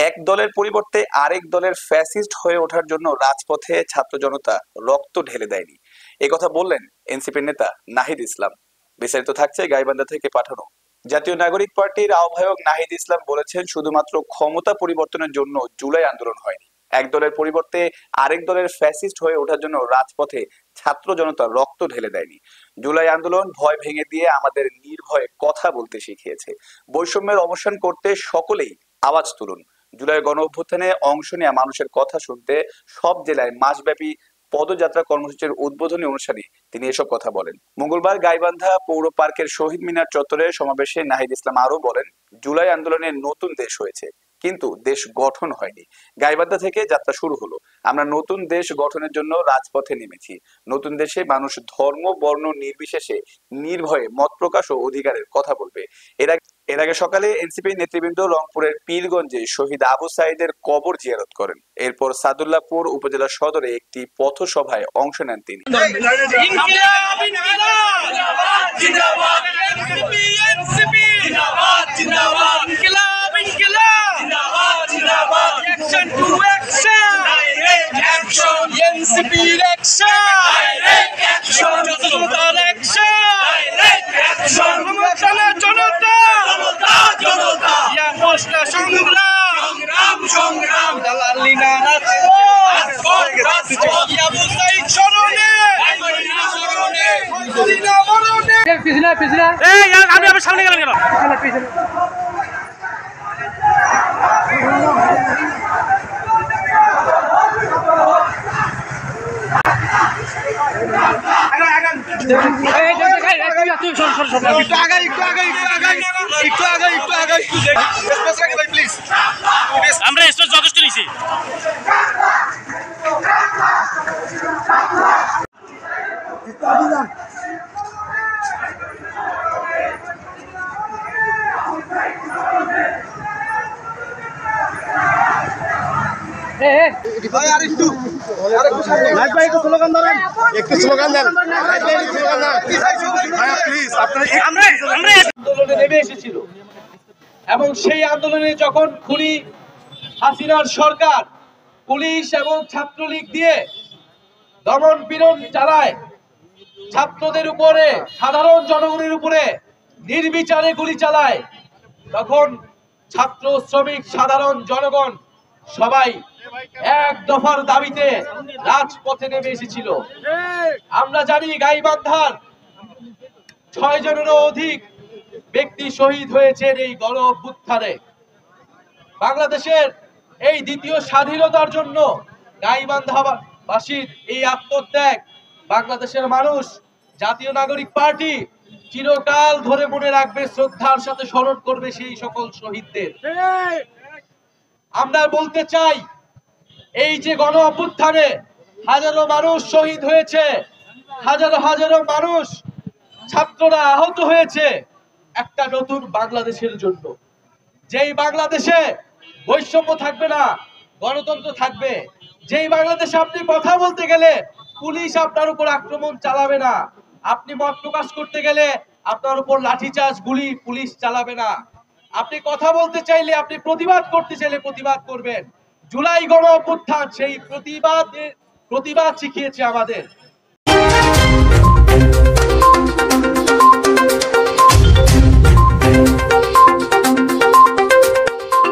এক দলের পরিবর্তে আরেক দলের ফ্যাসিস্ট হয়ে ওঠার জন্য রাজপথে ছাত্র জনতা রক্ত ঢেলে দেয়নি, কথা বললেন এনসিপির নেতা নাহিদ ইসলাম। বিস্তারিত থাকছে গাইবান্ধা থেকে পাঠানো। জাতীয় নাগরিক পার্টির আহ্বায়ক নাহিদ ইসলাম বলেছেন, শুধুমাত্র ক্ষমতা পরিবর্তনের জন্য জুলাই আন্দোলন হয়নি, এক দলের পরিবর্তে আরেক দলের ফ্যাসিস্ট হয়ে ওঠার জন্য রাজপথে ছাত্র জনতা রক্ত ঢেলে দেয়নি। জুলাই আন্দোলন ভয় ভেঙে দিয়ে আমাদের নির্ভয়ে কথা বলতে শিখিয়েছে। বৈষম্যের অবসান করতে সকলেই আওয়াজ তুলুন। জুলাই গণ অভ্যুত্থানে অংশ নেওয়া মানুষের কথা শুনতে সব জেলায় মাসব্যাপী পদযাত্রা কর্মসূচির উদ্বোধনী অনুষ্ঠানে তিনি এসব কথা বলেন। মঙ্গলবার গাইবান্ধা পৌর পার্কের শহীদ মিনার চত্বরে সমাবেশে নাহিদ ইসলাম আরো বলেন, জুলাই আন্দোলনে নতুন দেশ হয়েছে, কিন্তু দেশ গঠন হয়নি। গাইবান্ধা থেকে যাত্রা শুরু হলো। আমরা নতুন দেশ গঠনের জন্য রাজপথে নেমেছি। নতুন দেশে মানুষ ধর্ম বর্ণ নির্বিশেষে নির্ভয়ে মত প্রকাশ ও অধিকারের কথা বলবে। এর আগে সকালে এনসিপি নেতৃবৃন্দ রংপুরের পীরগঞ্জে শহীদ আবু সাইদের কবর জিয়ারত করেন। এরপর সাদুল্লাহপুর উপজেলা সদরে একটি পথসভায় অংশ নেন তিনি। সামনে গেলেন কেন? আমরা যথেষ্ট নিছি। এবং সেই আন্দোলনে যখন খুনি হাসিনার সরকার পুলিশ এবং ছাত্রলীগ দিয়ে দমন পীড়ন চালায়, ছাত্রদের উপরে সাধারণ জনগণের উপরে নির্বিচারে গুলি চালায়, তখন ছাত্র শ্রমিক সাধারণ জনগণ সবাই এক দফার দাবিতে রাজপথে নেমে এসেছিল। আমরা জানি গাইবান্ধার 6 জনেরও অধিক ব্যক্তি শহীদ হয়েছেন এই গণ অভ্যুত্থানে। বাংলাদেশের এই দ্বিতীয় স্বাধীনতার জন্য গাইবান্ধাবাসীর এই আত্মত্যাগ বাংলাদেশের মানুষ, জাতীয় নাগরিক পার্টি চিরকাল ধরে মনে রাখবে, শ্রদ্ধার সাথে স্মরণ করবে সেই সকল শহীদদের। আমরা বলতে চাই, এই যে গণ অভ্যুত্থানে হাজারো মানুষ শহীদ হয়েছে, হাজারো হাজারো মানুষ ছাত্ররা আহত হয়েছে একটা নতুন বাংলাদেশের জন্য, যেই বাংলাদেশে বৈষম্য থাকবে না, গণতন্ত্র থাকবে, যেই বাংলাদেশে আপনি কথা বলতে গেলে পুলিশ আপনার উপর আক্রমণ চালাবে না, আপনি মত প্রকাশ করতে গেলে আপনার উপর লাঠিচার্জ গুলি পুলিশ চালাবে না, আপনি কথা বলতে চাইলে, আপনি প্রতিবাদ করতে চাইলে প্রতিবাদ করবেন। জুলাই গণ অভ্যুত্থান সেই প্রতিবাদ শিখিয়েছে আমাদের।